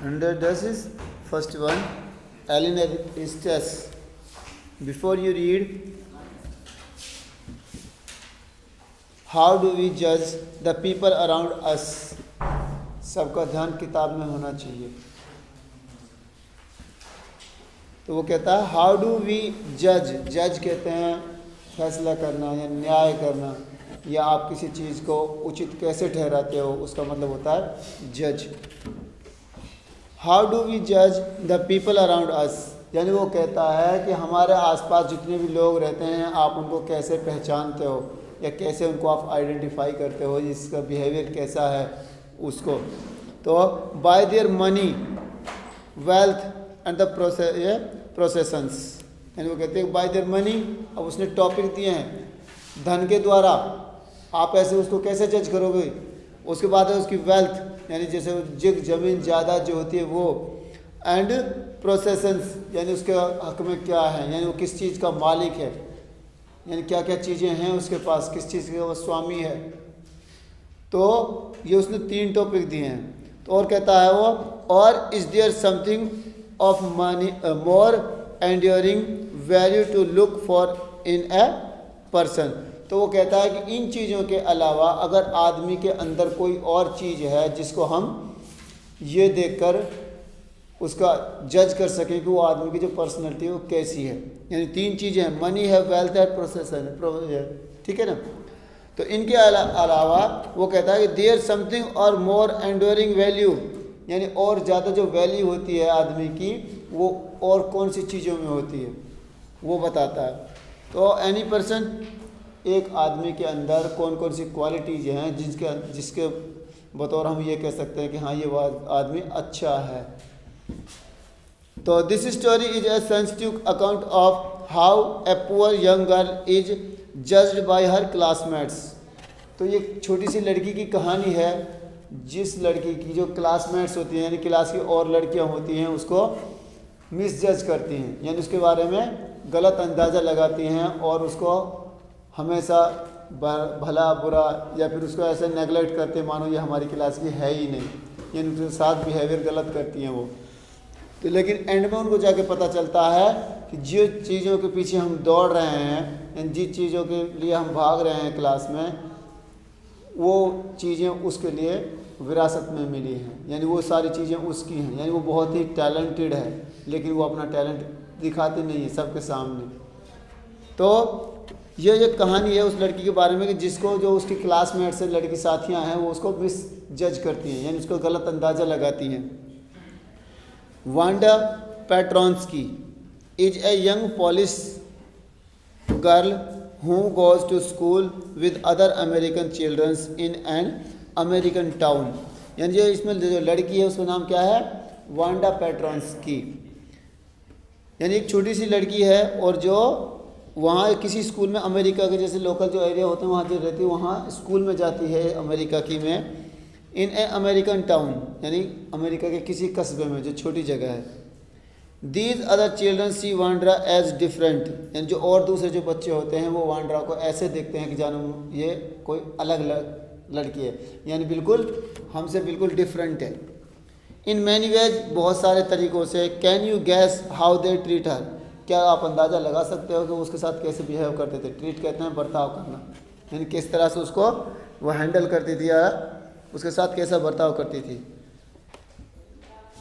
Under this is first one, Eleanor Estes. Before you read, how do we judge the people around us? सबका ध्यान किताब में होना चाहिए. तो वो कहता है हाउ डू वी जज. जज कहते हैं फैसला करना या न्याय करना, या आप किसी चीज़ को उचित कैसे ठहराते हो, उसका मतलब होता है जज. हाउ डू वी जज द पीपल अराउंड अस, यानी वो कहता है कि हमारे आसपास जितने भी लोग रहते हैं आप उनको कैसे पहचानते हो या कैसे उनको आप आइडेंटिफाई करते हो, इसका बिहेवियर कैसा है उसको. तो bye their money, wealth and the processions, यानी वो कहते हैं बाय देयर मनी. अब उसने टॉपिक दिए हैं, धन के द्वारा आप ऐसे उसको कैसे जज करोगे. उसके बाद है उसकी वेल्थ, यानी जैसे ज़मीन ज़्यादा जो होती है वो, एंड प्रोसेशंस यानी उसके हक में क्या है, यानी वो किस चीज़ का मालिक है, यानी क्या क्या चीज़ें हैं उसके पास, किस चीज़ का वो स्वामी है. तो ये उसने 3 टॉपिक दिए हैं. तो और कहता है वो, और is there something of money more enduring value to look for in a person. तो वो कहता है कि इन चीज़ों के अलावा अगर आदमी के अंदर कोई और चीज़ है जिसको हम ये देखकर उसका जज कर सकें कि वो आदमी की जो पर्सनैलिटी है वो कैसी है. यानी 3 चीज़ें हैं, मनी है, वेल्थ है, प्रोसेस है. ठीक है ना. तो इनके अलावा वो कहता है कि देयर समथिंग और मोर एंड्योरिंग वैल्यू, यानी और ज़्यादा जो वैल्यू होती है आदमी की वो और कौन सी चीज़ों में होती है वो बताता है. तो एनी पर्सन, एक आदमी के अंदर कौन कौन सी क्वालिटीज हैं जिसके बतौर हम ये कह सकते हैं कि हाँ ये वो आदमी अच्छा है. तो this story is a sensitive account of how a poor young girl is judged bye her classmates. तो ये छोटी सी लड़की की कहानी है, जिस लड़की की जो क्लासमेट्स होती हैं यानी क्लास की और लड़कियां होती हैं उसको मिसजज करती हैं, यानी उसके बारे में गलत अंदाज़ा लगाती हैं और उसको हमेशा भला बुरा या फिर उसको ऐसे नेगलेक्ट करते मानो ये हमारी क्लास की है ही नहीं, यानी उसके साथ बिहेवियर गलत करती हैं वो. तो लेकिन एंड में उनको जाके पता चलता है कि जिन चीज़ों के पीछे हम दौड़ रहे हैं, यानी जिन चीज़ों के लिए हम भाग रहे हैं क्लास में, वो चीज़ें उसके लिए विरासत में मिली हैं, यानी वो सारी चीज़ें उसकी हैं. यानी वो बहुत ही टैलेंटेड है लेकिन वो अपना टैलेंट दिखाती नहीं है सबके सामने. तो ये एक कहानी है उस लड़की के बारे में कि जिसको जो उसकी क्लासमेट से लड़की साथियां हैं वो उसको मिस जज करती हैं, यानी उसको गलत अंदाज़ा लगाती हैं. Wanda Petronski is a young Polish girl who goes to school with other American children in an American town. यानी जो इसमें जो लड़की है उसका नाम क्या है, वांडा पेट्रोंस्की. यानी एक छोटी सी लड़की है और जो वहाँ किसी स्कूल में, अमेरिका के जैसे लोकल जो एरिया होते हैं वहाँ जो रहती है वहाँ स्कूल में जाती है अमेरिका की में, इन ए अमेरिकन टाउन, यानी अमेरिका के किसी कस्बे में जो छोटी जगह है. These other children see Wanda as different, यानी जो और दूसरे जो बच्चे होते हैं वो वांड्रा को ऐसे देखते हैं कि जानो ये कोई अलग लड़की है, यानी बिल्कुल हमसे बिल्कुल डिफरेंट है. इन मैनी वेज, बहुत सारे तरीक़ों से. Can you gas how they treat her, क्या आप अंदाज़ा लगा सकते हो कि उसके साथ कैसे बिहेव करते थे. ट्रीट कहते हैं बर्ताव करना, यानी किस तरह से उसको वो हैंडल करती थी या उसके साथ कैसा बर्ताव करती थी.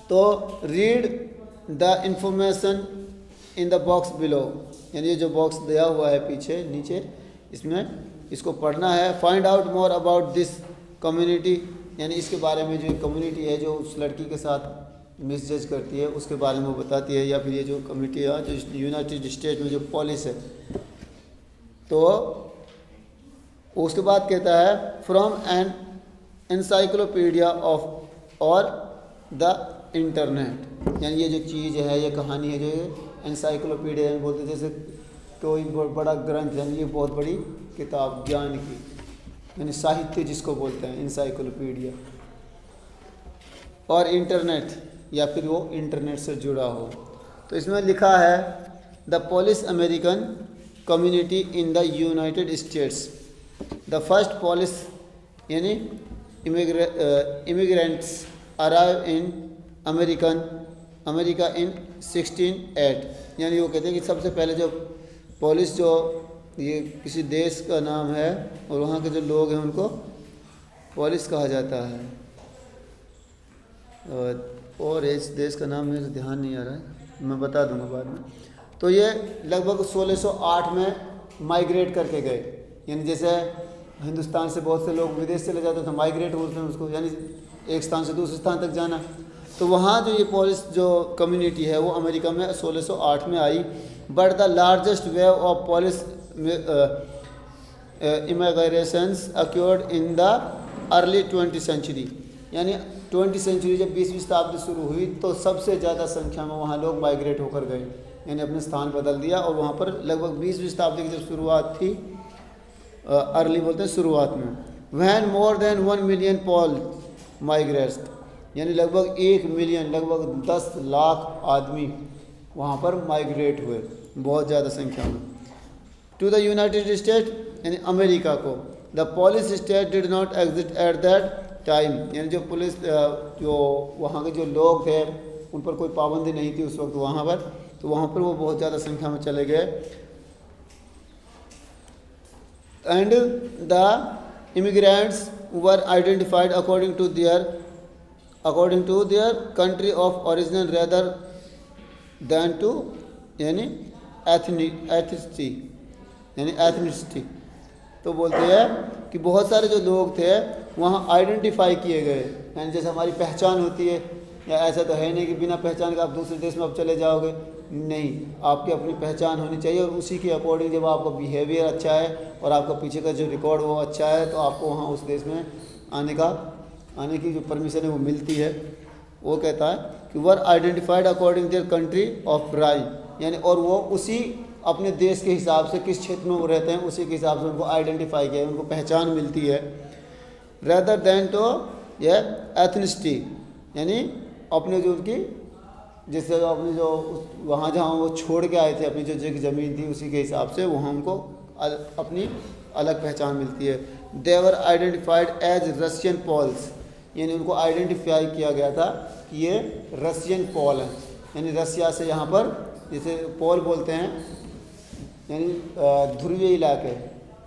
तो read the information in the box below, यानी ये जो बॉक्स दिया हुआ है पीछे नीचे इसमें इसको पढ़ना है. Find out more about this community, यानी इसके बारे में जो कम्युनिटी है जो उस लड़की के साथ मिसजज करती है उसके बारे में वो बताती है, या फिर ये जो कम्युनिटी है जो यूनाइटेड स्टेट में जो पॉलिस है. तो उसके बाद कहता है फ्रॉम एन एनसाइक्लोपीडिया ऑफ और द इंटरनेट, यानी ये जो चीज़ है ये कहानी है जो एनसाइक्लोपीडिया बोलते हैं, जैसे कोई बड़ा ग्रंथ, यानी ये बहुत बड़ी किताब ज्ञान की, यानी साहित्य जिसको बोलते हैं एनसाइक्लोपीडिया. और इंटरनेट या फिर वो इंटरनेट से जुड़ा हो. तो इसमें लिखा है the Polish American community in the United states, the first Polish यानी immigrants arrive in America in 1608। यानी वो कहते हैं कि सबसे पहले जो पोलिस जो ये किसी देश का नाम है और वहाँ के जो लोग हैं उनको पोलिस कहा जाता है। और इस देश का नाम मेरे ध्यान नहीं आ रहा है, मैं बता दूंगा बाद में। तो ये लगभग 1608 में माइग्रेट करके गए। यानी जैसे हिंदुस्तान से बहुत से लोग विदेश चले जाते थे, माइग्रेट बोलते हैं उसको, यानी एक स्थान से दूसरे स्थान तक जाना। तो वहाँ जो ये पोलिस जो कम्युनिटी है वो अमेरिका में 1608 में आई। But the largest wave of Polish immigrations occurred in the early 20th century. यानी 20th सेंचुरी जब 20वीं शताब्दी शुरू हुई तो सबसे ज़्यादा संख्या में वहाँ लोग माइग्रेट होकर गए, यानी अपने स्थान बदल दिया। और वहाँ पर लगभग 20वीं शताब्दी की जब शुरुआत थी, अर्ली बोलते हैं शुरुआत में, वैन मोर देन 1 मिलियन पोल माइग्रेट्स, यानी लगभग 1 मिलियन, लगभग 10 लाख आदमी वहाँ पर माइग्रेट हुए, बहुत ज़्यादा संख्या में, टू द यूनाइटेड स्टेट, यानी अमेरिका को। The police state did not exist at that time, यानी जो पुलिस जो वहाँ के जो लोग थे उन पर कोई पाबंदी नहीं थी उस वक्त वहाँ पर, तो वहाँ पर वो बहुत ज़्यादा संख्या में चले गए। And the immigrants were identified according to their country of origin rather than to, यानी एथनिसिटी, यानी एथनिसिटी। तो बोलते हैं कि बहुत सारे जो लोग थे वहाँ आइडेंटिफाई किए गए, यानी जैसे हमारी पहचान होती है, या ऐसा तो है नहीं कि बिना पहचान के आप दूसरे देश में अब चले जाओगे, नहीं, आपकी अपनी पहचान होनी चाहिए। और उसी के अकॉर्डिंग जब आपका बिहेवियर अच्छा है और आपका पीछे का जो रिकॉर्ड वो अच्छा है तो आपको वहाँ उस देश में आने की जो परमिशन है वो मिलती है। वो कहता है कि were identified according their country of राई, यानी और वो उसी अपने देश के हिसाब से किस क्षेत्र में वो रहते हैं उसी के हिसाब से उनको आइडेंटिफाई किया, उनको पहचान मिलती है। रेदर देन टू ये एथनिसिटी, यानी अपने जो उनकी जैसे अपनी जो वहाँ जहाँ वो छोड़ के आए थे अपनी जो ज़मीन थी उसी के हिसाब से वहाँ उनको अपनी अलग पहचान मिलती है। देवर आइडेंटिफाइड एज रशियन पोल्स, यानी उनको आइडेंटिफाई किया गया था कि ये रशियन पोल हैं, यानी रसिया से यहाँ पर जैसे पोल बोलते हैं, यानी ध्रुवीय इलाके,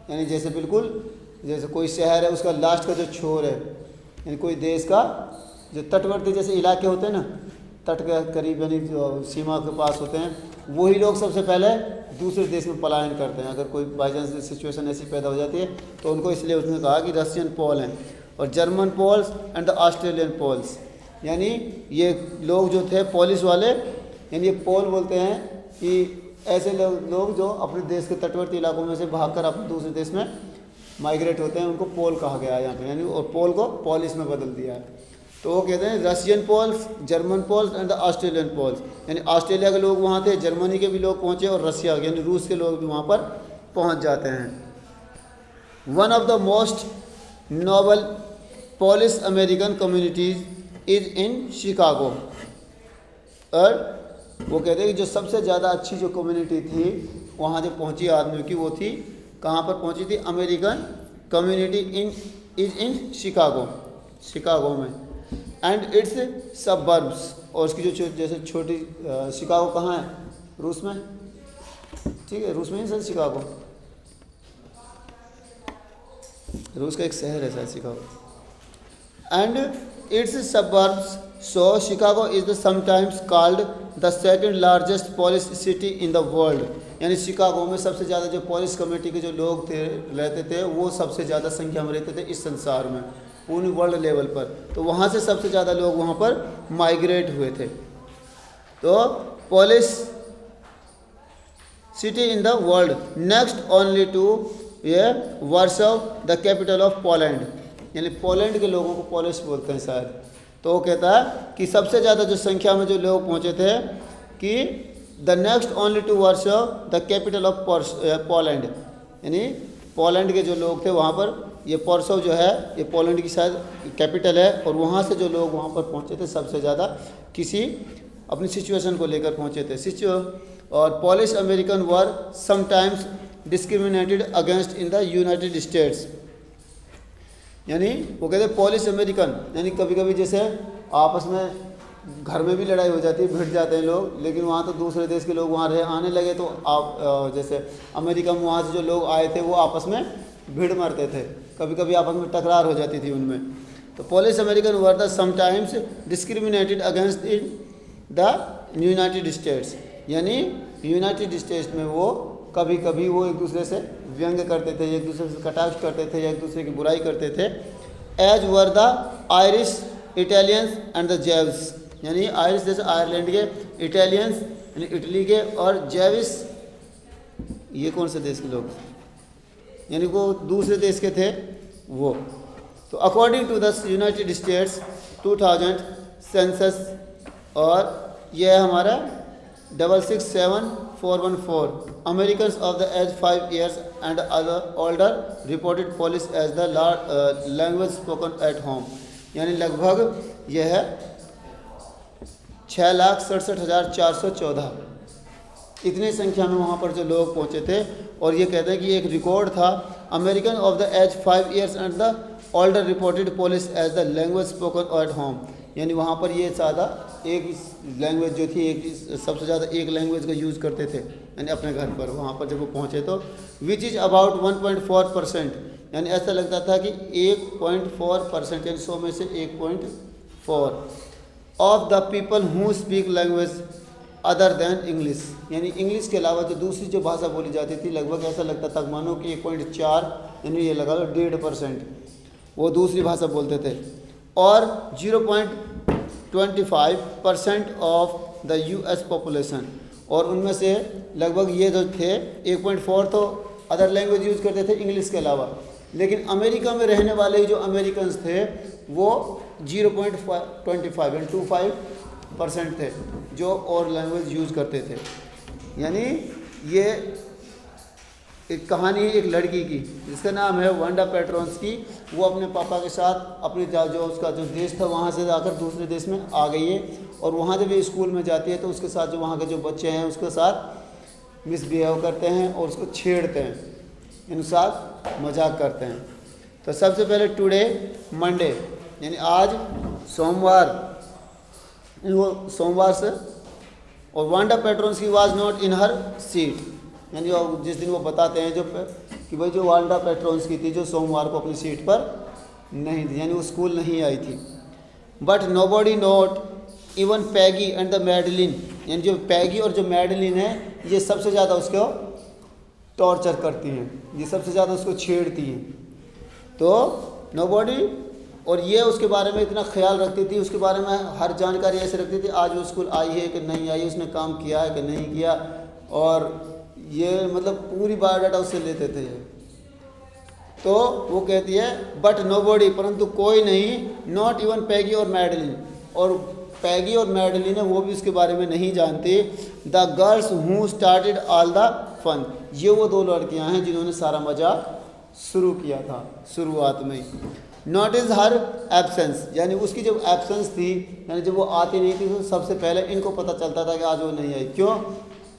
यानी जैसे बिल्कुल जैसे कोई शहर है उसका लास्ट का जो छोर है, यानी कोई देश का जो तटवर्ती जैसे इलाके होते हैं ना, तट के करीब यानी जो सीमा के पास होते हैं, वही लोग सबसे पहले दूसरे देश में पलायन करते हैं। अगर कोई बाई चांस सिचुएशन ऐसी पैदा हो जाती है तो उनको इसलिए उसने कहा कि रशियन पोल हैं। और German Poles and the Australian Poles, यानी ये लोग जो थे पोलिस वाले, यानी ये पोल बोलते हैं कि ऐसे लोग जो अपने देश के तटवर्ती इलाकों में से भागकर अपने दूसरे देश में माइग्रेट होते हैं, उनको पोल कहा गया है यहाँ पे, यानी और पोल को पोलिस में बदल दिया है। तो वो कहते हैं Russian Poles, German Poles and the Australian Poles, यानी ऑस्ट्रेलिया के लोग वहाँ थे, जर्मनी के भी लोग पहुँचे और रशिया यानी रूस के लोग भी वहाँ पर पहुँच जाते हैं। One of the most noble Polish American communities is in Chicago. और वो कहते हैं कि जो सबसे ज़्यादा अच्छी जो कम्युनिटी थी वहाँ जो पहुँची आदमियों की, वो थी कहाँ पर पहुँची थी? अमेरिकन कम्युनिटी इन शिकागो में एंड इट्स सबर्ब्स। और उसकी जो जैसे छोटी शिकागो कहाँ है? रूस में, ठीक है, रूस में ही सर शिकागो, रूस का एक शहर है शायद Chicago. And it's suburbs, so Chicago is the sometimes called the second largest police city in the world. यानी शिकागो में सबसे ज़्यादा जो पोलिस कम्युनिटी के जो लोग थे रहते थे वो सबसे ज़्यादा संख्या में रहते थे इस संसार में, पूरे वर्ल्ड लेवल पर। तो वहाँ से सबसे ज़्यादा लोग वहाँ पर माइग्रेट हुए थे। तो Polish city in the world, next only to ये Warsaw the capital of Poland, यानी पोलैंड के लोगों को पोलिस बोलते हैं शायद। तो वो कहता है कि सबसे ज़्यादा जो संख्या में जो लोग पहुँचे थे कि the next only to Warsaw the capital of Poland, यानी पोलैंड के जो लोग थे वहाँ पर, ये पोर्सो जो है ये पोलैंड की शायद कैपिटल है, और वहाँ से जो लोग वहाँ पर पहुँचे थे सबसे ज़्यादा किसी अपनी सिचुएशन को लेकर पहुँचे थे। और Polish American were sometimes discriminated against in the United states, यानी वो कहते हैं पोलिश अमेरिकन, यानी कभी कभी जैसे आपस में घर में भी लड़ाई हो जाती है, भिड़ जाते हैं लोग, लेकिन वहाँ तो दूसरे देश के लोग वहाँ रहे आने लगे तो आप जैसे अमेरिका में वहाँ से जो लोग आए थे वो आपस में भीड़ मारते थे, कभी कभी आपस में टकरार हो जाती थी उनमें। तो Polish American were the sometimes discriminated against in the United states, यानी यूनाइटेड स्टेट्स में वो कभी कभी वो एक दूसरे से व्यंग करते थे, एक दूसरे से कटाक्ष करते थे, एक दूसरे की बुराई करते थे। As were the Irish Italians and the Jews, यानी आयरिश जैसे आयरलैंड के, इटालियंस यानी इटली के, और जेविस ये कौन से देश के लोग, यानी वो दूसरे देश के थे वो। तो according to the United States 2000 census, और यह है हमारा 667414, American of the age 5 years and other older reported Polish as the language spoken at home, यानी लगभग यह है 6,67,414, इतनी संख्या में वहाँ पर जो लोग पहुँचे थे। और ये कहते हैं कि एक रिकॉर्ड था, American of the age 5 years and the older reported Polish as the language spoken at home, यानी वहाँ पर ये ज़्यादा एक लैंग्वेज जो थी, एक सबसे ज़्यादा एक लैंग्वेज का यूज़ करते थे, यानी अपने घर पर वहाँ पर जब वो पहुँचे तो विच इज़ अबाउट 1.4%, यानी ऐसा लगता था कि 1.4%, यानी 100 में से 1.4 of the people who speak language other than English, यानी इंग्लिश के अलावा जो दूसरी जो भाषा बोली जाती थी, लगभग ऐसा लगता था मानो कि 1.4, यानी ये लगा लो 1.5% वो दूसरी भाषा बोलते थे। और 0.25% ऑफ द US पॉपुलेशन, और उनमें से लगभग ये जो थे 1.4 तो अदर लैंग्वेज यूज़ करते थे इंग्लिश के अलावा, लेकिन अमेरिका में रहने वाले जो अमेरिकन्स थे वो 0.25 यानी 25% थे जो और लैंग्वेज यूज़ करते थे। यानी ये एक कहानी है एक लड़की की जिसका नाम है वांडा पेट्रोन्स्की। वो अपने पापा के साथ अपने जो उसका जो देश था वहाँ से जाकर दूसरे देश में आ गई है, और वहाँ जब ये स्कूल में जाती है तो उसके साथ जो वहाँ के जो बच्चे हैं उसके साथ मिसबिहेव करते हैं और उसको छेड़ते हैं, इनके साथ मजाक करते हैं। तो सबसे पहले टुडे मंडे यानी आज सोमवार, वो सोमवार से, और Wanda Petronski was not in her seat, यानी जिस दिन वो बताते हैं जो कि भाई जो वांडा पेट्रोन्स्की थी जो सोमवार को अपनी सीट पर नहीं थी, यानी वो स्कूल नहीं आई थी। But nobody note even Peggy and the Madeline, यानी जो पैगी और जो मैडलिन है ये सबसे ज़्यादा उसको टॉर्चर करती हैं, ये सबसे ज़्यादा उसको छेड़ती हैं। तो नोबॉडी, और ये उसके बारे में इतना ख्याल रखती थी, उसके बारे में हर जानकारी ऐसे रखती थी, आज वो स्कूल आई है कि नहीं आई, उसने काम किया है कि नहीं किया, और ये मतलब पूरी बायोडाटा उससे लेते थे। तो वो कहती है बट नोबॉडी, परंतु कोई नहीं, नॉट इवन पैगी और मैडलिन, और पैगी और मैडलिन है वो भी उसके बारे में नहीं जानती। The girls who started all the fun, ये वो दो लड़कियां हैं जिन्होंने सारा मजाक शुरू किया था शुरुआत में। नोटिस हर एब्सेंस, यानी उसकी जब एब्सेंस थी, यानी जब वो आती नहीं थी तो सबसे पहले इनको पता चलता था कि आज वो नहीं आई। क्यों?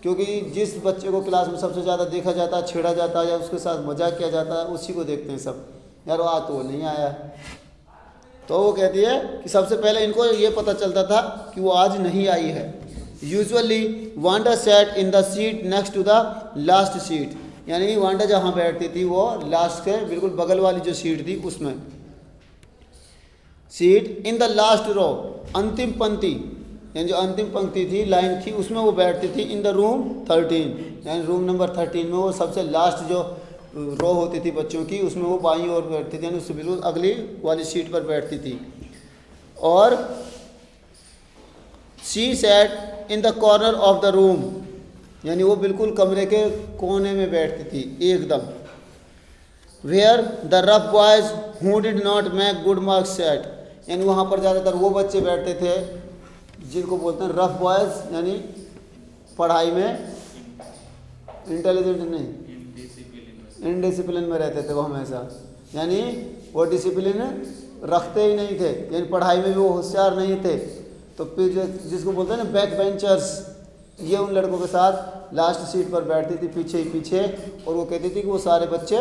क्योंकि जिस बच्चे को क्लास में सबसे ज़्यादा देखा जाता है, छेड़ा जाता है या उसके साथ मजाक किया जाता है, उसी को देखते हैं सब, यार वो आज तो वो नहीं आया। तो वो कहती है कि सबसे पहले इनको ये पता चलता था कि वो आज नहीं आई है। Usually Wanda sat in the seat next to the last seat, यानी वांडा जहाँ बैठती थी वो लास्ट के बिल्कुल बगल वाली जो सीट थी उसमें। Seat in the last row, अंतिम पंक्ति, यानी जो अंतिम पंक्ति थी, लाइन थी, उसमें वो बैठती थी। इन द रूम 13, यानी रूम नंबर 13 में वो सबसे लास्ट जो रो होती थी बच्चों की, उसमें वो बाईं ओर बैठती थी, यानी उससे बिल्कुल अगली वाली सीट पर बैठती थी। और she sat in the corner of the room, यानी वो बिल्कुल कमरे के कोने में बैठती थी एकदम। Where the rough boys who did not make good marks sat, यानी वहाँ पर ज़्यादातर वो बच्चे बैठते थे जिनको बोलते हैं रफ बॉयज़, यानी पढ़ाई में इंटेलिजेंट नहीं, इनडिसिप्लिन में रहते थे वो हमेशा, यानी वो डिसिप्लिन रखते ही नहीं थे, यानी पढ़ाई में भी वो होशियार नहीं थे। तो फिर जिसको बोलते हैं ना बैक बेंचर्स, ये उन लड़कों के साथ लास्ट सीट पर बैठती थी, पीछे ही पीछे। और वो कहती थी कि वो सारे बच्चे,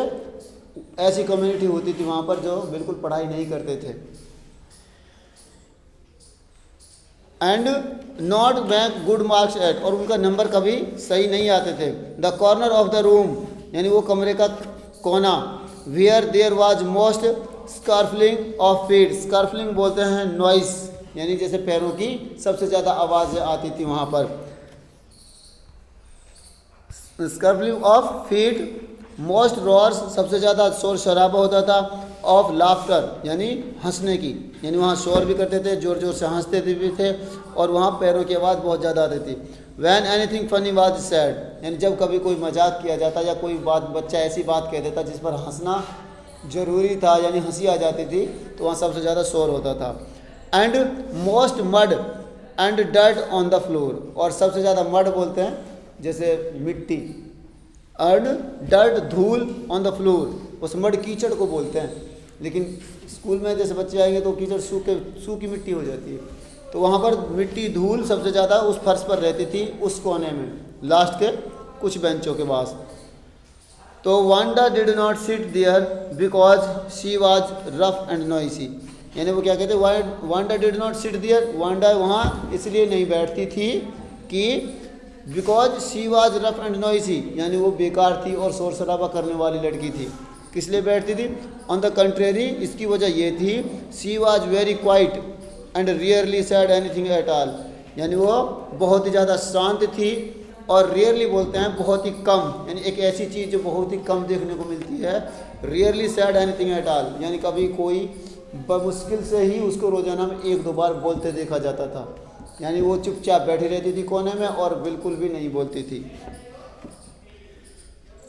ऐसी कम्युनिटी होती थी वहाँ पर जो बिल्कुल पढ़ाई नहीं करते थे। And not make good marks at, और उनका नंबर कभी सही नहीं आते थे। The corner of the room, यानी वो कमरे का कोना, where there was most scuffling of feet, scuffling बोलते हैं नॉइस, यानी जैसे पैरों की सबसे ज़्यादा आवाज़ आती थी वहाँ पर, स्कारफलिंग ऑफ फीट, मोस्ट रॉर्स, सबसे ज़्यादा शोर शराबा होता था, ऑफ लाफ्टर, यानी हंसने की, यानी वहाँ शोर भी करते थे, ज़ोर ज़ोर से हंसते भी थे, और वहाँ पैरों की आवाज़ बहुत ज़्यादा आती थी। When anything funny was said, यानी जब कभी कोई मजाक किया जाता या कोई बात बच्चा ऐसी बात कह देता जिस पर हंसना ज़रूरी था, यानी हंसी आ जाती थी, तो वहाँ सबसे ज़्यादा शोर होता था। And most mud and dirt on the floor, और सबसे ज़्यादा मड बोलते हैं जैसे मिट्टी, एंड डर्ट धूल ऑन द फ्लोर, उस मड कीचड़ को बोलते हैं, लेकिन स्कूल में जैसे बच्चे आएंगे तो कीचड़ सूखी मिट्टी हो जाती है, तो वहाँ पर मिट्टी धूल सबसे ज़्यादा उस फर्श पर रहती थी, उस कोने में लास्ट के कुछ बेंचों के पास। तो Wanda did not sit there because she was rough and noisy, यानी वो क्या कहते हैं, Wanda did not sit there, Wanda वहाँ इसलिए नहीं बैठती थी कि because she was rough and noisy, यानी वो बेकार थी और शोर शराबा करने वाली लड़की थी। किस लिए बैठती थी? ऑन द कंट्रेरी, इसकी वजह ये थी, she was very quiet and rarely sad anything at all, यानी वो बहुत ही ज़्यादा शांत थी, और रियरली बोलते हैं बहुत ही कम, यानी एक ऐसी चीज़ जो बहुत ही कम देखने को मिलती है। Rarely sad anything at all, यानी कभी कोई बमुश्किल से ही उसको रोज़ाना में 1-2 बार बोलते देखा जाता था, यानी वो चुपचाप बैठी रहती थी कोने में और बिल्कुल भी नहीं बोलती थी।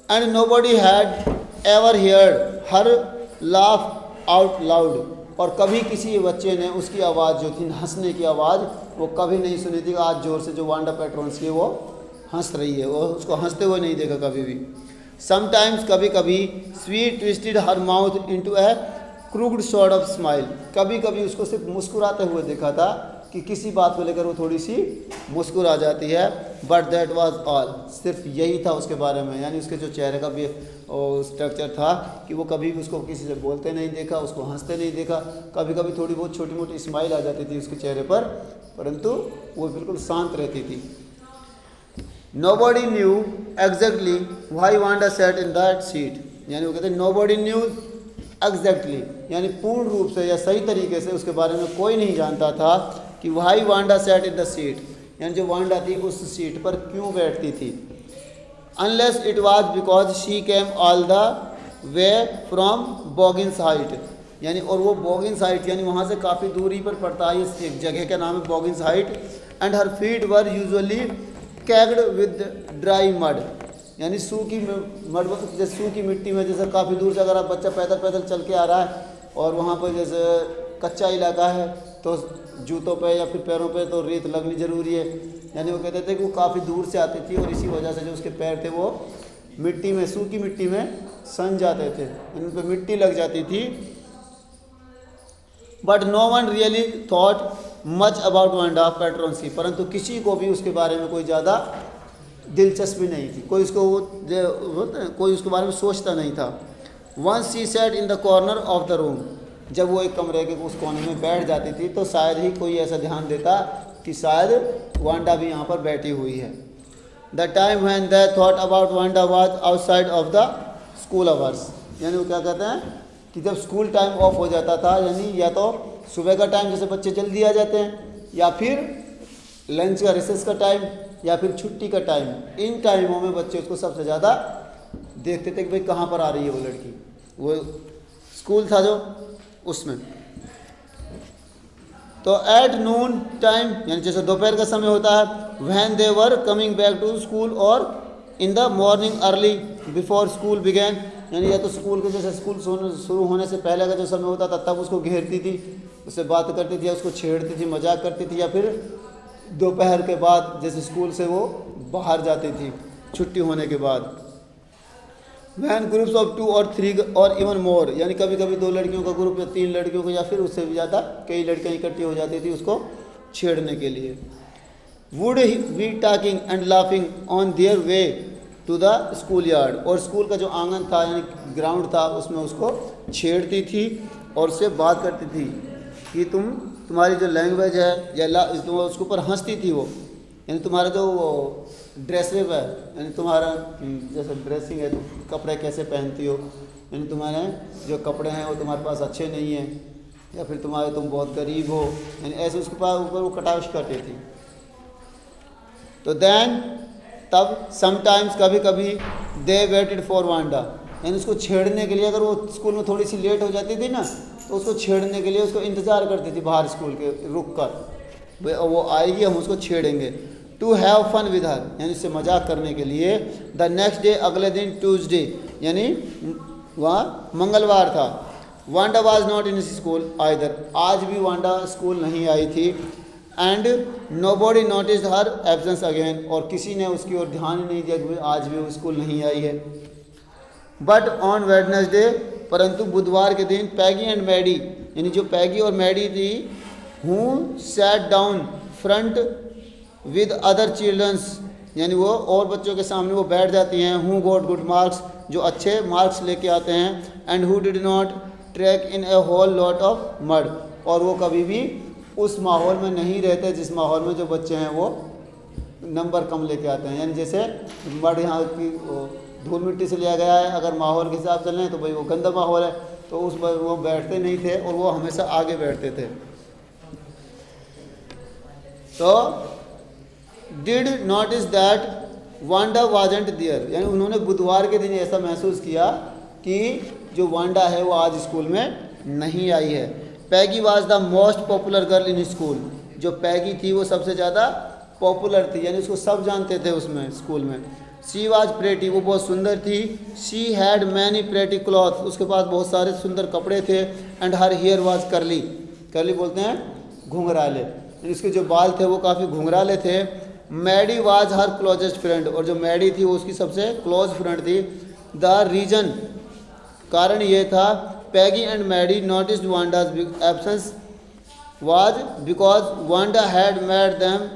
And nobody had ever heard her laugh out loud, और कभी किसी बच्चे ने उसकी आवाज़ जो थी हंसने की आवाज़ वो कभी नहीं सुनी थी। आज जोर से जो वांडा पेट्रोन्स की वो हंस रही है, वो उसको हंसते हुए नहीं देखा कभी भी। समटाइम्स, कभी कभी, sweet twisted her mouth into A crude sort of smile, कभी कभी उसको सिर्फ मुस्कुराते हुए देखा था कि किसी बात को लेकर वो थोड़ी सी मुस्कुरा जाती है। बट दैट वाज ऑल, सिर्फ यही था उसके बारे में, यानी उसके जो चेहरे का भी स्ट्रक्चर था कि वो कभी भी उसको किसी से बोलते नहीं देखा, उसको हंसते नहीं देखा। कभी कभी थोड़ी बहुत छोटी मोटी स्माइल आ जाती थी उसके चेहरे पर, परंतु वो बिल्कुल शांत रहती थी। Nobody knew exactly why Wanda sat in that seat, यानी वो कहते हैं नोबडी न्यू एग्जैक्टली, यानी पूर्ण रूप से या सही तरीके से उसके बारे में कोई नहीं जानता था कि why Wanda sat in the seat, यानी जो वांडा थी उस सीट पर क्यों बैठती थी। Unless it was because she came all the way from Boggins Height, यानी और वो बॉगिन्स हाइट यानी वहाँ से काफ़ी दूरी पर पड़ता है, इस एक जगह का नाम है Boggins Height. And her feet were usually caked with dry mud, यानी सूखी मड, जैसे सूखी मिट्टी में, जैसे काफ़ी दूर से अगर आप बच्चा पैदल पैदल चल के आ रहा है और वहाँ पर जैसे कच्चा इलाका है तो जूतों पे या फिर पैरों पे तो रेत लगनी ज़रूरी है, यानी वो कहते थे कि वो काफ़ी दूर से आती थी और इसी वजह से जो उसके पैर थे वो मिट्टी में, सूखी मिट्टी में सन जाते थे, उन पर मिट्टी लग जाती थी। But no one really thought much about Wanda Petronski, परंतु किसी को भी उसके बारे में कोई ज़्यादा दिलचस्पी नहीं थी, कोई उसके बारे में सोचता नहीं था। Once she sat in the corner of the room, जब वो एक कमरे के उस कोने में बैठ जाती थी तो शायद ही कोई ऐसा ध्यान देता कि शायद वांडा भी यहाँ पर बैठी हुई है। The time when they thought about Wanda was outside of the school hours, यानी वो क्या कहते हैं कि जब स्कूल टाइम ऑफ हो जाता था, यानी या तो सुबह का टाइम जैसे बच्चे जल्दी आ जाते हैं, या फिर लंच का रिसेस का टाइम, या फिर छुट्टी का टाइम, इन टाइमों में बच्चे उसको सबसे ज़्यादा देखते थे कि भाई कहाँ पर आ रही है वो लड़की। वो स्कूल था जो उसमें। तो एट नून टाइम, यानी जैसे दोपहर का समय होता है, when they were coming back to school और in the morning early before school begin, यानी या तो स्कूल के जैसे स्कूल शुरू होने से पहले का जो समय होता था तब उसको घेरती थी, उससे बात करती थी या उसको छेड़ती थी, मजाक करती थी, या फिर दोपहर के बाद जैसे स्कूल से वो बाहर जाती थी छुट्टी होने के बाद। वैन ग्रुप्स ऑफ 2 और 3 और इवन मोर, यानी कभी कभी 2 लड़कियों का ग्रुप या 3 लड़कियों को या फिर उससे भी ज़्यादा कई लड़कियाँ इकट्ठी हो जाती थी उसको छेड़ने के लिए। Would be talking and laughing on their way to the school yard, और स्कूल का जो आंगन था यानी ग्राउंड था उसमें उसको छेड़ती थी और उससे बात करती थी कि तुम तुम्हारी जो लैंग्वेज है या तुम उसके ऊपर हंसती थी वो, यानी तुम्हारा जो वो ड्रेसिव है, यानी तुम्हारा जैसे ड्रेसिंग है, कपड़े कैसे पहनती हो, यानी तुम्हारे जो कपड़े हैं वो तुम्हारे पास अच्छे नहीं हैं, या फिर तुम बहुत गरीब हो, यानी ऐसे उसके पास ऊपर वो कटाक्ष करती थी। तो देन तब समटाइम्स कभी कभी दे वेटेड फॉर वांडा, यानी उसको छेड़ने के लिए, अगर वो स्कूल में थोड़ी सी लेट हो जाती थी ना तो उसको छेड़ने के लिए उसको इंतज़ार करती थी बाहर स्कूल के रुक कर, वो आएगी हम उसको छेड़ेंगे। To have fun with her, यानी उससे मजाक करने के लिए। द नेक्स्ट डे, अगले दिन ट्यूसडे, यानी वहाँ मंगलवार था। Wanda was not in school either, आज भी वांडा स्कूल नहीं आई थी। And nobody noticed her absence again, और किसी ने उसकी ओर ध्यान ही नहीं दिया कि आज भी वो स्कूल नहीं आई है। बट ऑन वेडनेसडे, परंतु बुधवार के दिन, पैगी एंड मैडी, यानी जो पैगी और मैडी थी, who sat down front with other childrens, यानी वो और बच्चों के सामने वो बैठ जाती हैं। हु गॉट गुड मार्क्स, जो अच्छे मार्क्स लेके आते हैं। And who did not track in a whole lot of mud, और वो कभी भी उस माहौल में नहीं रहते जिस माहौल में जो बच्चे हैं वो नंबर कम लेके आते हैं। यानी जैसे मड यहाँ की धूल मिट्टी से लिया गया है, अगर माहौल के हिसाब से लें तो भाई वो गंदा माहौल है, तो उस पर वो बैठते नहीं थे और वो हमेशा आगे बैठते थे। तो did notice that Wanda wasn't there, यानी उन्होंने बुधवार के दिन ऐसा महसूस किया कि जो वांडा है वो आज स्कूल में नहीं आई है। Peggy was the most popular girl in school, जो पैगी थी वो सबसे ज़्यादा पॉपुलर थी, यानी उसको सब जानते थे उसमें स्कूल में। शी वाज प्रेटी, वो बहुत सुंदर थी। She had many pretty cloth, उसके पास बहुत सारे सुंदर कपड़े थे। एंड हर हेयर वाज करली, करली बोलते हैं घुंघराले, इसके जो बाल थे वो काफ़ी घुंघराले थे। Maddie was her closest friend, और जो मैडी थी वो उसकी सबसे क्लोज फ्रेंड थी। द रीजन, कारण ये था, Peggy and Maddie noticed Wanda's absence was because Wanda had made them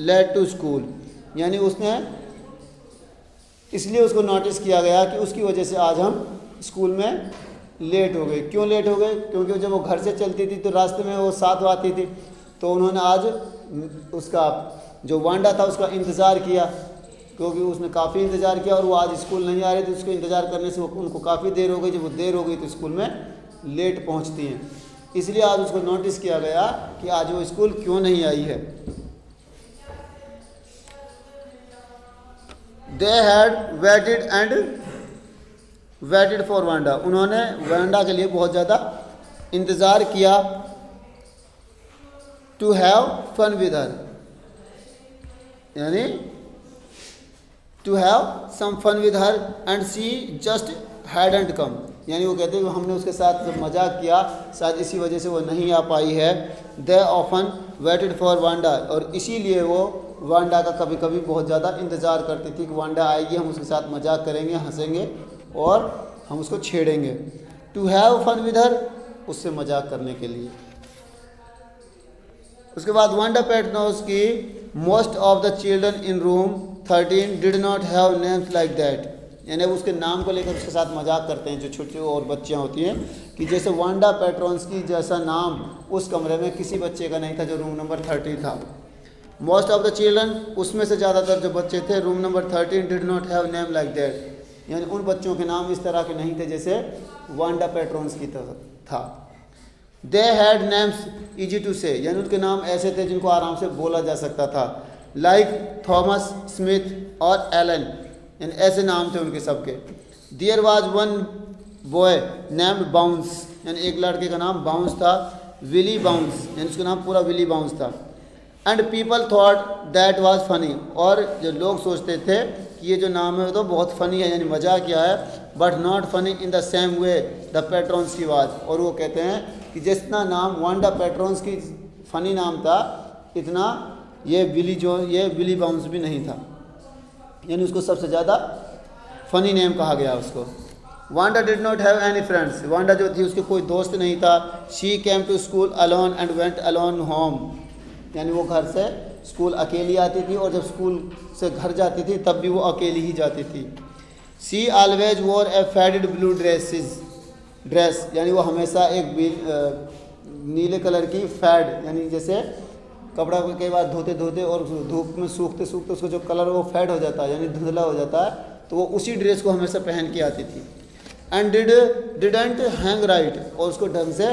late to school, यानी उसने इसलिए उसको नोटिस किया गया कि उसकी वजह से आज हम स्कूल में लेट हो गए। क्यों लेट हो गए? क्योंकि जब वो घर से चलती थी तो रास्ते में वो साथ आती थी, तो उन्होंने आज उसका जो वांडा था उसका इंतज़ार किया, क्योंकि उसने काफ़ी इंतज़ार किया और वो आज स्कूल नहीं आ रही थी। उसको इंतज़ार करने से उनको काफ़ी देर हो गई। जब वो देर हो गई तो स्कूल में लेट पहुंचती हैं, इसलिए आज उसको नोटिस किया गया कि आज वो स्कूल क्यों नहीं आई है। They had waited for Wanda, उन्होंने वांडा के लिए बहुत ज़्यादा इंतज़ार किया। To have fun with her, यानी to have some fun with her and she just hadn't come, यानी वो कहते हैं कि हमने उसके साथ जब मजाक किया शायद इसी वजह से वो नहीं आ पाई है। They often weighted for Wanda, और इसीलिए वो वांडा का कभी कभी बहुत ज़्यादा इंतज़ार करती थी कि वांडा आएगी, हम उसके साथ मजाक करेंगे, हंसेंगे और हम उसको छेड़ेंगे। To have fun with her, उससे मजाक करने के लिए। उसके बाद वांडा पेट्रोस की most of the children in room 13 did not have names like that, यानी उसके नाम को लेकर उसके साथ मजाक करते हैं जो छोटी और बच्चियाँ होती हैं, कि जैसे वांडा पेट्रोन्स की जैसा नाम उस कमरे में किसी बच्चे का नहीं था जो रूम नंबर 13 था। मोस्ट ऑफ द चिल्ड्रन, उसमें से ज़्यादातर जो बच्चे थे room number 13 did not have name like that, यानी उन बच्चों के नाम इस तरह के नहीं थे जैसे वांडा पेट्रोन्स की था। They had names easy to say, यानी उनके नाम ऐसे थे जिनको आराम से बोला जा सकता था। लाइक थॉमस, स्मिथ और एलन, यानी ऐसे नाम थे उनके सबके। There was one boy named Bounce, यानी एक लड़के का नाम बाउंस था। विली बाउंस, यानी उसका नाम पूरा विली बाउंस था। And people thought that was funny, और जो लोग सोचते थे कि ये जो नाम है तो बहुत फ़नी है, यानी मजाक किया है, but not funny in the same way the Petrons की वाज, और वो कहते हैं कि जितना नाम वांडा पेट्रोन्स की फ़नी नाम था इतना ये विली बाउंस भी नहीं था, यानी उसको सबसे ज़्यादा फ़नी नेम कहा गया उसको। Wanda did not have any friends, Wanda जो थी उसके कोई दोस्त नहीं था। She came to school alone and went alone home, यानी वो घर से स्कूल अकेली आती थी और जब स्कूल से घर जाती थी तब भी वो अकेली ही जाती थी। सी ऑलवेज वोर ए फेडेड ब्लू ड्रेस, यानी वो हमेशा एक नीले कलर की फैड, यानी जैसे कपड़ा को कई बार धोते धोते और धूप में सूखते सूखते उसका जो कलर वो फेड हो जाता है, यानी धुंधला हो जाता है, तो वो उसी ड्रेस को हमेशा पहन के आती थी। एंड डिडंट हैंग राइट, और उसको ढंग से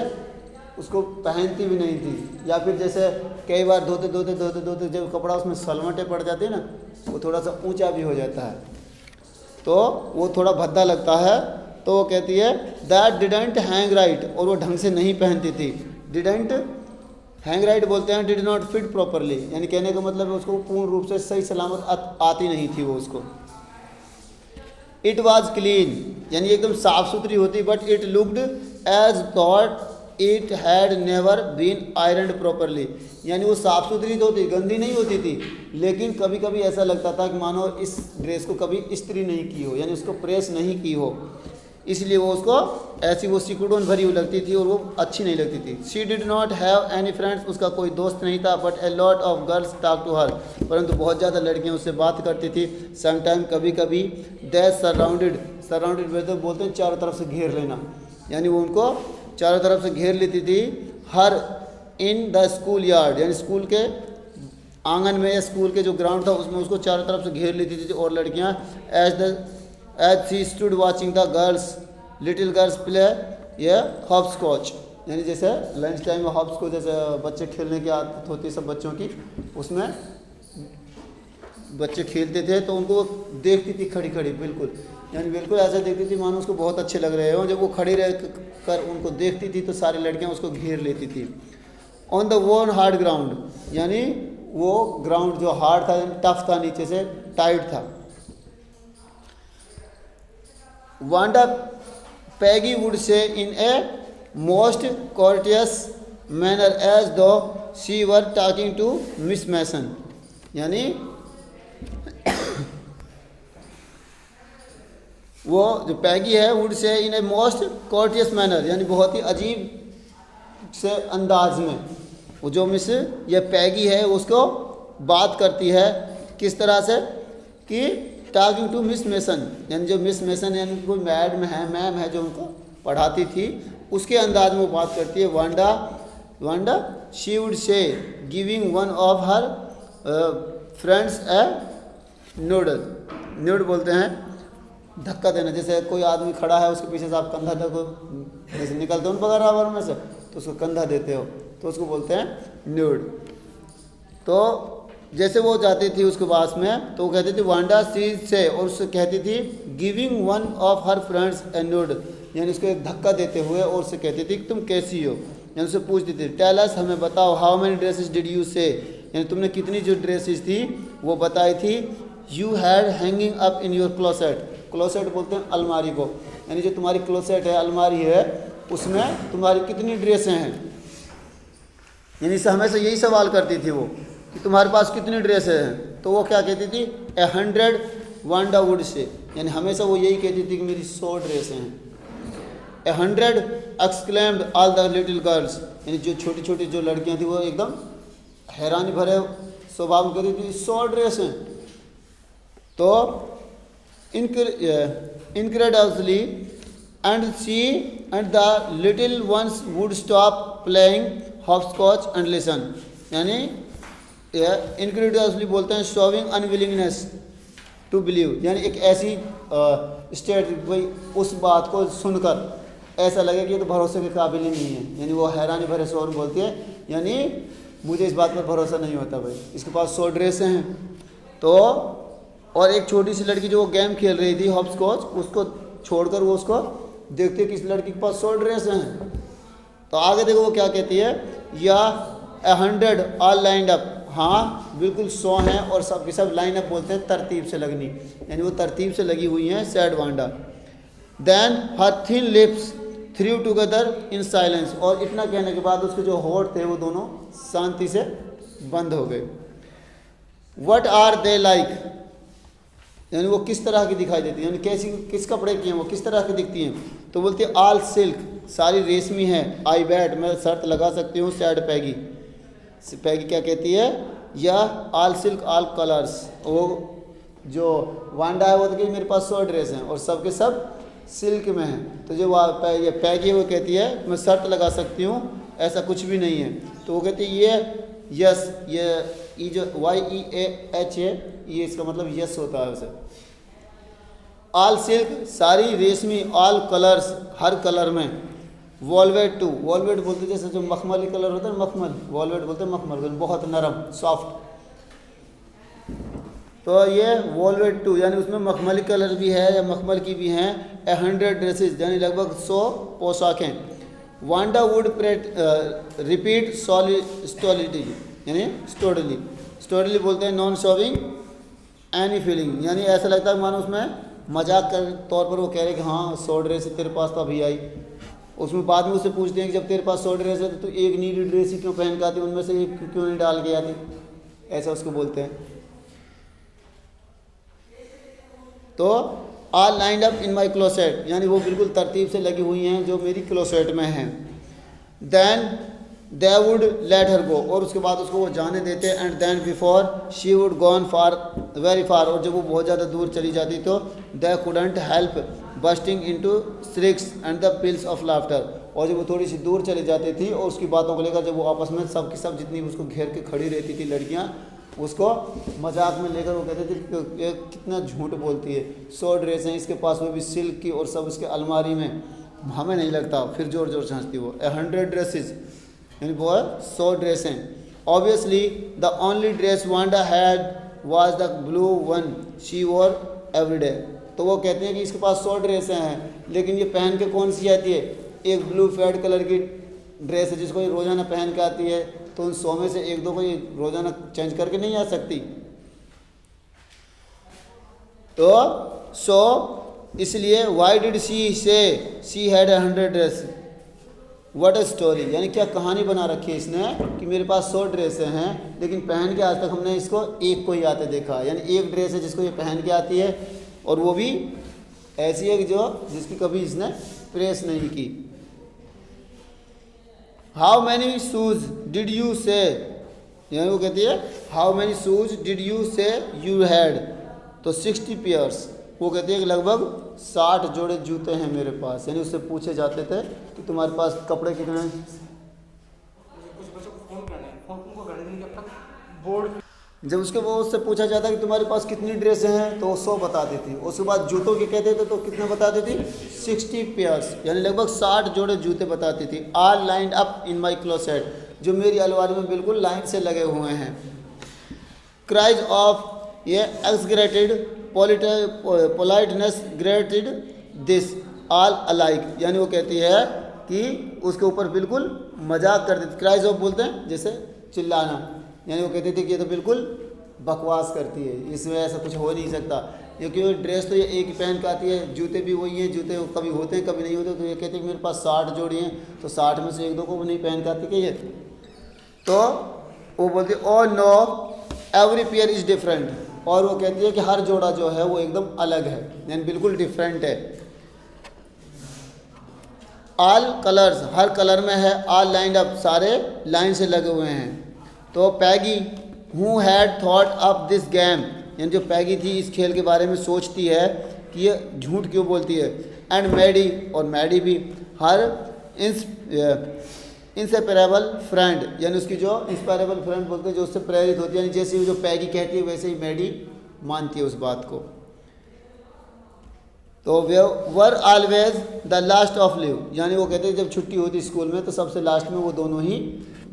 उसको पहनती भी नहीं थी, या फिर जैसे कई बार धोते धोते धोते धोते जब कपड़ा उसमें सलवटें पड़ जाती है ना, वो थोड़ा सा ऊंचा भी हो जाता है, तो वो थोड़ा भद्दा लगता है। तो वो कहती है दैट डिडंट हैंग राइट, और वो ढंग से नहीं पहनती थी। डिडंट हैंग राइट बोलते हैं डिड नॉट फिट प्रॉपरली, यानी कहने का मतलब है उसको पूर्ण रूप से सही सलामत आती नहीं थी वो उसको। इट वॉज क्लीन, यानी एकदम साफ सुथरी होती, but it looked as though it had never been ironed properly, यानी वो साफ सुथरी तो होती, गंदी नहीं होती थी, लेकिन कभी कभी ऐसा लगता था कि मानो इस ड्रेस को कभी इस्त्री नहीं की हो, यानी उसको प्रेस नहीं की हो, इसलिए वो उसको ऐसी वो सिकुड़न भरी हुई लगती थी और वो अच्छी नहीं लगती थी। She did not have any friends, उसका कोई दोस्त नहीं था, but a lot of girls talk to her, परंतु बहुत ज़्यादा लड़कियां उससे बात करती थी। समटाइम कभी कभी दे सराउंडेड वे, तो बोलते हैं चारों तरफ से घेर लेना, यानी वो उनको चारों तरफ से घेर लेती थी। हर इन द स्कूल यार्ड, यानी स्कूल के आंगन में या स्कूल के जो ग्राउंड था उसमें उसको चारों तरफ से घेर लेती थी। और लड़कियां as she stood watching the girls little girls play ये हॉपस्कॉच, यानी जैसे लंच टाइम में हॉपस्कॉच जैसे बच्चे खेलने की आदत होती है सब बच्चों की, उसमें बच्चे खेलते थे तो उनको देखती थी खड़ी खड़ी, बिल्कुल यानी बिल्कुल ऐसा देखती थी मानो उसको बहुत अच्छे लग रहे हो। जब वो खड़ी रह कर उनको देखती थी तो सारी लड़कियां उसको घेर लेती थी। On the one hard ground, यानी वो ग्राउंड जो हार्ड था, टफ था, नीचे से टाइट था। Wanda Peggy would say in a most courteous manner as though she were talking to Miss Mason, यानी वो जो पैगी है would say in a most courteous manner, यानी बहुत ही अजीब से अंदाज में वो जो मिस ये पैगी है उसको बात करती है, किस तरह से कि टॉकिंग टू मिस मैसन, यानी जो मिस मैसन यानी कोई मैम है जो उनको पढ़ाती थी, उसके अंदाज में वो बात करती है। Wanda she would say giving one of her friends A nude बोलते हैं धक्का देना, जैसे कोई आदमी खड़ा है उसके पीछे से आप कंधा देखो, जैसे निकलते हो पकड़ रहा में से तो उसको कंधा देते हो तो उसको बोलते हैं न्यूड। तो जैसे वो जाती थी उसके पास में तो वो कहती थी वांडा सी से, और उससे कहती थी giving one of her friends A nude, यानी उसको एक धक्का देते हुए और उससे कहती थी कि तुम कैसी हो, यानी उससे पूछती थी टेल अस, हमें बताओ, how many dresses did you से, यानी तुमने कितनी जो ड्रेसेस थी वो बताई थी। You had hanging up in your closet, closet बोलते हैं अलमारी को, यानी जो तुम्हारी क्लोसेट है अलमारी है उसमें तुम्हारी कितनी ड्रेसें हैं, यानी से हमेशा यही सवाल करती थी वो कि तुम्हारे पास कितनी ड्रेसें हैं। तो वो क्या कहती थी 100 वांडा वुड से, यानी हमेशा वो यही कहती थी कि मेरी 100 ड्रेसें हैं। 100 exclaimed all the little girls, यानी जो छोटी छोटी जो लड़कियां थी वो एकदम हैरानी भरे स्वभाव में कहती थी 100 ड्रेसें। तो incredulously and she and the little ones would stop playing hopscotch and listen, यानी incredulously बोलते हैं showing unwillingness to believe, यानी एक ऐसी स्टेट भाई उस बात को सुनकर ऐसा लगे कि ये तो भरोसे के काबिल ही नहीं है, यानी वो हैरानी भरे स्वर में बोलती है, यानी मुझे इस बात पर भरोसा नहीं होता भाई, इसके पास 100 ड्रेसें हैं। तो और एक छोटी सी लड़की जो वो गेम खेल रही थी हॉपस्कॉच, उसको छोड़कर वो उसको देखते कि इस लड़की के पास 100 ड्रेसें हैं। तो आगे देखो वो क्या कहती है, या 100 ऑल लाइंड अप, हाँ बिल्कुल 100 हैं और सब के सब लाइन अप बोलते हैं तरतीब से लगनी, यानी वो तरतीब से लगी हुई हैं said Wanda. Then her thin lips through together in silence, और इतना कहने के बाद उसके जो होठ थे वो दोनों शांति से बंद हो गए। व्हाट आर दे लाइक, यानी वो किस तरह की दिखाई देती है, यानी कैसी किस कपड़े की हैं, वो किस तरह की दिखती हैं। तो बोलती है ऑल सिल्क, सारी रेशमी है। आई बैट, मैं शर्त लगा सकती हूँ सैड पैगी, पैगी क्या कहती है, या ऑल सिल्क ऑल कलर्स, वो जो वांडा है वो तो कि मेरे पास 100 ड्रेस हैं और सब के सब सिल्क में हैं। तो जो ये पैगी वो कहती है मैं शर्त लगा सकती हूँ ऐसा कुछ भी नहीं है। तो वो कहते हैं ये यस, ये जो YEAH है, ये इसका मतलब यस होता है उसे। ऑल सिल्क, सारी रेशमी, ऑल कलर्स, हर कलर में। वॉलवेट टू, वॉलवेट बोलते जैसे जो मखमली कलर होता है, मखमल, वॉलवेट बोलते हैं मखमल, बहुत नरम सॉफ्ट। तो ये वॉलवेट टू यानी उसमें मखमली कलर भी है या मखमल की भी हैं। 100 ड्रेसेस यानी लगभग 100 पोशाकें। वांडा वुड रिपीट स्टोलिटी यानी स्टोडली, स्टोडली बोलते हैं नॉन शोविंग एनी फीलिंग, यानी ऐसा लगता है मानो उसमें मजाक कर तौर पर वो कह रहे हैं कि हाँ 100 ड्रेस तेरे पास तो अभी आई। उसमें बाद में उससे पूछते हैं कि जब तेरे पास 100 ड्रेस है तो एक नीली ड्रेस ही क्यों पहन के आती, उनमें से एक क्यों नहीं डाल के आती, ऐसा उसको बोलते हैं। तो all lined up in my closet, यानी वो बिल्कुल तरतीब से लगी हुई हैं जो मेरी क्लोसेट में हैं। Then they would let her go, और उसके बाद उसको वो जाने देते। And then before she would gone far very far, और जब वो बहुत ज़्यादा दूर चली जाती तो they couldn't help bursting into shrieks and the peals of laughter, और जब वो थोड़ी सी दूर चली जाती थी और उसकी बातों को लेकर जब वो आपस में सब की सब जितनी उसको घेर के खड़ी रहती थी लड़कियाँ, उसको मजाक में लेकर वो कहते थे कि ये कितना झूठ बोलती है, 100 ड्रेस हैं इसके पास, वो भी सिल्क की, और सब उसके अलमारी में, हमें नहीं लगता। फिर जोर जोर से हंसती वो। 100 ड्रेसेस यानी वो 100 ड्रेस हैं। Obviously the only dress Wanda had was the blue one she war every day, तो वो कहते हैं कि इसके पास 100 ड्रेसें हैं, लेकिन ये पहन के कौन सी आती है, एक ब्लू फेड कलर की ड्रेस है जिसको ये रोज़ाना पहन के आती है, तो उन 100 में से एक दो को ये रोज़ाना चेंज करके नहीं आ सकती। तो सो इसलिए वाई डिड शी से she had 100 dress, what a story, यानी क्या कहानी बना रखी है इसने कि मेरे पास 100 ड्रेसें हैं, लेकिन पहन के आज तक हमने इसको एक को ही आते देखा। यानी एक ड्रेस है जिसको ये पहन के आती है, और वो भी ऐसी है कि जो जिसकी कभी इसने प्रेस नहीं की। How many shoes did you से, यानी वो कहती है how many shoes did you से यू हैड, तो 60 पेयर्स, वो कहती है कि लगभग 60 जोड़े जूते हैं मेरे पास। यानी उससे पूछे जाते थे कि तुम्हारे पास कपड़े कितने हैं, कुछ बच्चों को फोन करना है, फोन उनको करने के लिए अब तक बोर्ड, जब उसके वो उससे पूछा जाता कि तुम्हारे पास कितनी ड्रेसें हैं तो वो 100 बता देती। उसके बाद जूतों के कहते थे तो कितने बता देती, 60 पेयर्स, यानी लगभग 60 जोड़े जूते बताती थी। Are lined up in my closet, जो मेरी अलमारी में बिल्कुल लाइन से लगे हुए हैं। क्राइज ऑफ ये exaggerated politeness greeted this all alike, यानी वो कहती है कि उसके ऊपर बिल्कुल मजाक कर देती। क्राइज ऑफ बोलते हैं जैसे चिल्लाना, यानी वो कहते थे कि ये तो बिल्कुल बकवास करती है, इसमें ऐसा कुछ हो नहीं सकता, क्योंकि ड्रेस तो ये एक ही पहन के आती है, जूते भी वही हैं, जूते कभी होते हैं कभी नहीं होते। तो ये कहते हैं कि मेरे पास 60 जोड़ी हैं, तो 60 में से एक दो को नहीं पहन के आती कि ये, तो वो बोलती oh know every pair is different, और वो कहती है कि हर जोड़ा जो है वो एकदम अलग है, यानी बिल्कुल डिफरेंट है। ऑल कलर्स, हर कलर में है। ऑल लाइंड अप, सारे लाइन से लगे हुए हैं। तो Peggy who had thought up this game, यानी जो पैगी थी इस खेल के बारे में सोचती है कि ये झूठ क्यों बोलती है। एंड मैडी, और मैडी भी, हर इंसेपरेबल फ्रेंड, यानी उसकी जो इंस्पायरेबल फ्रेंड बोलते हैं जो उससे प्रेरित होती है, यानी जैसे जो पैगी कहती है वैसे ही मैडी मानती है उस बात को। तो we were always the last of leave, यानी वो कहते हैं जब छुट्टी होती स्कूल में तो सबसे लास्ट में वो दोनों ही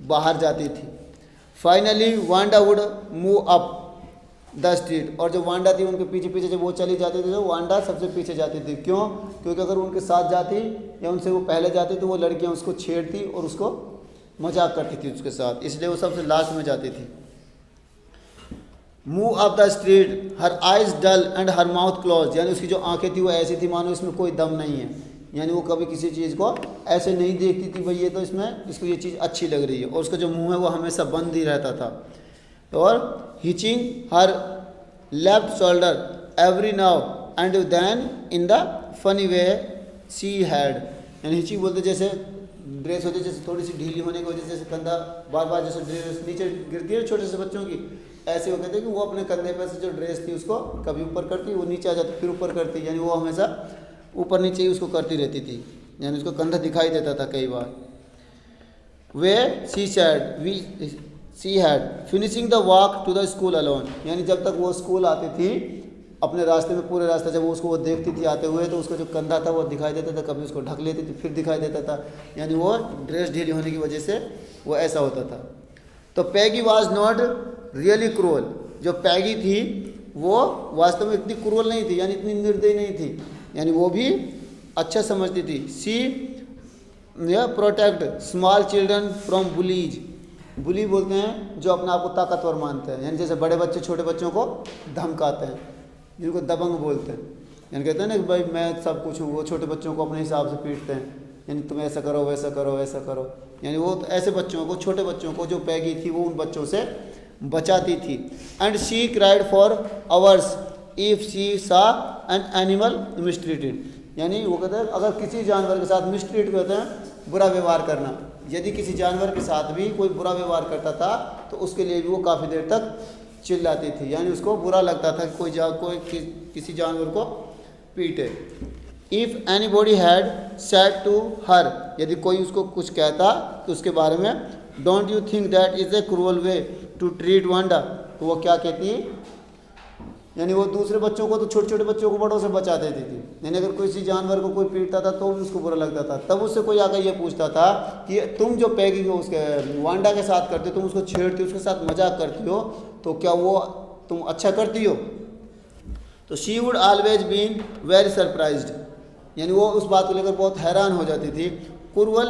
बाहर जाती थी। Finally Wanda would move up the street, और जो वांडा थी उनके पीछे पीछे जब वो चली जाती थी तो वांडा सबसे पीछे जाती थी। क्यों? क्योंकि अगर उनके साथ जाती या उनसे वो पहले जाती तो वो लड़कियां उसको छेड़ती और उसको मजाक करती थी उसके साथ, इसलिए वो सबसे लास्ट में जाती थी। Move up the street her eyes dull and her mouth close, यानी उसकी जो आंखें थी वो ऐसी थी मानो इसमें कोई दम नहीं है, यानी वो कभी किसी चीज़ को ऐसे नहीं देखती थी भाई ये तो इसमें इसको ये चीज़ अच्छी लग रही है, और उसका जो मुंह है वो हमेशा बंद ही रहता था। और hitching her left shoulder every now and then in the funny way she had, यानी हिचिंग बोलते जैसे ड्रेस होती है जैसे थोड़ी सी ढीली होने की वजह से जैसे कंधा बार बार जैसे ड्रेस नीचे गिरती है छोटे से बच्चों की, ऐसे वो कहते हैं कि वो अपने कंधे पर से जो ड्रेस थी उसको कभी ऊपर करती वो नीचे आ जाती फिर ऊपर करती, यानी वो हमेशा ऊपर नीचे ही उसको करती रहती थी, यानी उसको कंधा दिखाई देता था कई बार। Way she had finishing the walk to the school alone, यानी जब तक वो स्कूल आती थी अपने रास्ते में, पूरे रास्ता जब वो देखती थी आते हुए, तो उसका जो कंधा था वो दिखाई देता था, कभी उसको ढक लेती थी फिर दिखाई देता था, यानी वो ड्रेस ढीली होने की वजह से वो ऐसा होता था। तो पैगी वॉज नॉट रियली क्रूअल, जो पैगी थी वो वास्तव में इतनी क्रूअल नहीं थी, यानी इतनी निर्दयी नहीं थी, यानी वो भी अच्छा समझती थी। She protect small children from bullies, bully बोलते हैं जो अपने आप को ताकतवर मानते हैं, यानी जैसे बड़े बच्चे छोटे बच्चों को धमकाते हैं, जिनको दबंग बोलते हैं, यानी कहते हैं ना कि भाई मैं सब कुछ हूँ, वो छोटे बच्चों को अपने हिसाब से पीटते हैं, यानी तुम ऐसा करो वैसा करो ऐसा करो, यानी वो ऐसे बच्चों को, छोटे बच्चों को जो पैगी थी वो उन बच्चों से बचाती थी। And she cried for hours if she सा एन एनिमल मिसट्रीटेड, यानी वो कहते हैं अगर किसी जानवर के साथ मिसट्रीट कहते हैं बुरा व्यवहार करना, यदि किसी जानवर के साथ भी कोई बुरा व्यवहार करता था तो उसके लिए भी वो काफ़ी देर तक चिल्लाती थी, यानी उसको बुरा लगता था कि कोई किसी जानवर को पीटे। If anybody had said to her, यदि कोई उसको कुछ कहता तो उसके बारे में, don't you think that is a cruel way to treat Wanda, तो वो क्या कहती, यानी वो दूसरे बच्चों को, तो छोटे छोटे बच्चों को बड़ों से बचा देती थी, यानी अगर किसी जानवर को कोई पीटता था तो भी उसको बुरा लगता था। तब उससे कोई आकर ये पूछता था कि तुम जो पैगी को उसके वांडा के साथ करते हो, तुम उसको छेड़ती हो, उसके साथ मजाक करती हो, तो क्या वो तुम अच्छा करती हो? तो she would always been very surprised, यानी वो उस बात को लेकर बहुत हैरान हो जाती थी। कुरवल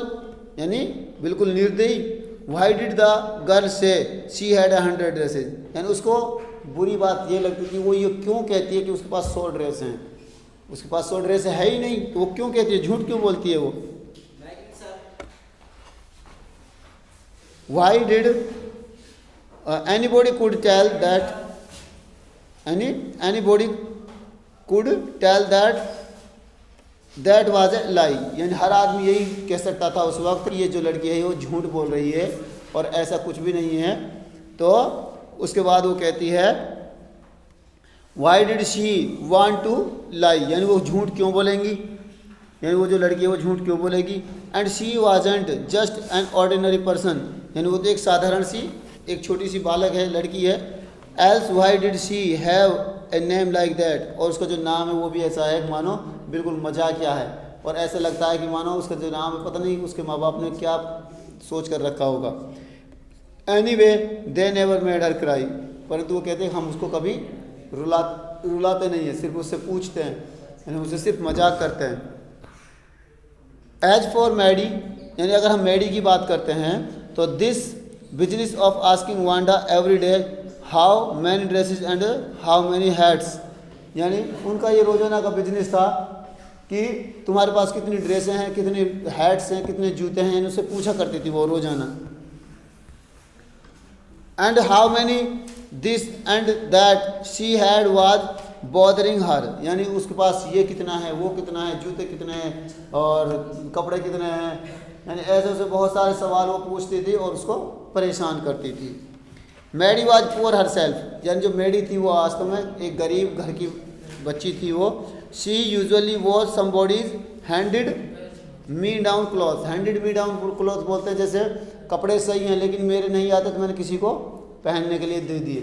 यानी बिल्कुल निर्दयी। वाई डिड द गर्ल से शी हैड 100 ड्रेसेज, यानी उसको बुरी बात ये लगती थी, वो ये क्यों कहती है कि उसके पास 100 ड्रेस हैं, उसके पास 100 ड्रेस है ही नहीं, तो वो क्यों कहती है, झूठ क्यों बोलती है वो? Why did anybody could tell that, anybody could tell that was a lie, यानी हर आदमी यही कह सकता था उस वक्त, ये जो लड़की है वो झूठ बोल रही है और ऐसा कुछ भी नहीं है। तो उसके बाद वो कहती है why did she want to lie, यानी वो झूठ क्यों बोलेंगी, यानी वो जो लड़की है वो झूठ क्यों बोलेगी। And she wasn't just an ordinary person, यानी वो तो एक साधारण सी, एक छोटी सी बालक है, लड़की है। Else why did she have a name like that, और उसका जो नाम है वो भी ऐसा है मानो बिल्कुल मजाकिया है, और ऐसा लगता है कि मानो उसका जो नाम है पता नहीं उसके माँ बाप ने क्या सोच कर रखा होगा। Anyway they never made her cry, परंतु वो कहते हैं हम उसको कभी रुलाते नहीं है, सिर्फ उससे पूछते हैं, यानी उससे सिर्फ मजाक करते हैं। एज फॉर मैडी, यानी अगर हम मैडी की बात करते हैं तो this business of asking Wanda every day how many dresses and how many hats, यानी उनका ये रोजाना का बिजनेस था कि तुम्हारे पास कितनी ड्रेसें हैं, कितने हैट्स हैं, कितने जूते हैं, यानी उससे पूछा करती थी वो रोजाना। And how many this and that she had was bothering her, यानी उसके पास ये कितना है, वो कितना है, जूते कितने हैं और कपड़े कितने हैं, यानी ऐसे बहुत सारे सवाल वो पूछती थी और उसको परेशान करती थी। Maddie was poor herself, यानी जो मैडी थी वो वास्तव में एक गरीब घर की बच्ची थी वो। She usually was somebody's handed me down cloth, handed me down cloth बोलते हैं जैसे कपड़े सही हैं लेकिन मेरे नहीं आते तो मैंने किसी को पहनने के लिए दे दिए,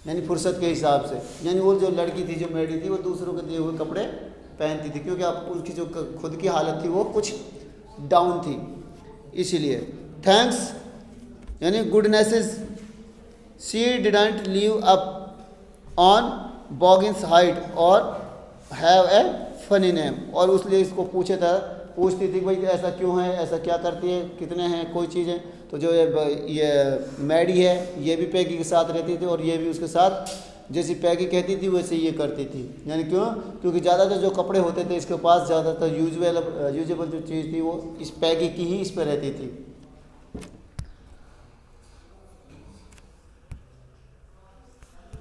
यानी फुर्सत के हिसाब से, यानी वो जो लड़की थी जो मैडी थी वो दूसरों के दिए हुए कपड़े पहनती थी, क्योंकि आप उसकी जो खुद की हालत थी वो कुछ डाउन थी इसीलिए। थैंक्स यानी goodnesses she didn't live up on Boggins height और हैव ए फनी नेम, और उसलिए इसको पूछती थी भाई ऐसा क्यों है, ऐसा क्या करती है, कितने हैं कोई चीज़ें। तो जो ये मैडी है ये भी पैगी के साथ रहती थी और ये भी उसके साथ जैसी पैगी कहती थी वैसे ये करती थी, यानी क्यों, क्योंकि ज़्यादातर जो कपड़े होते थे इसके पास ज़्यादातर यूजेबल जो चीज़ थी वो इस पैगी की ही इस पर रहती थी।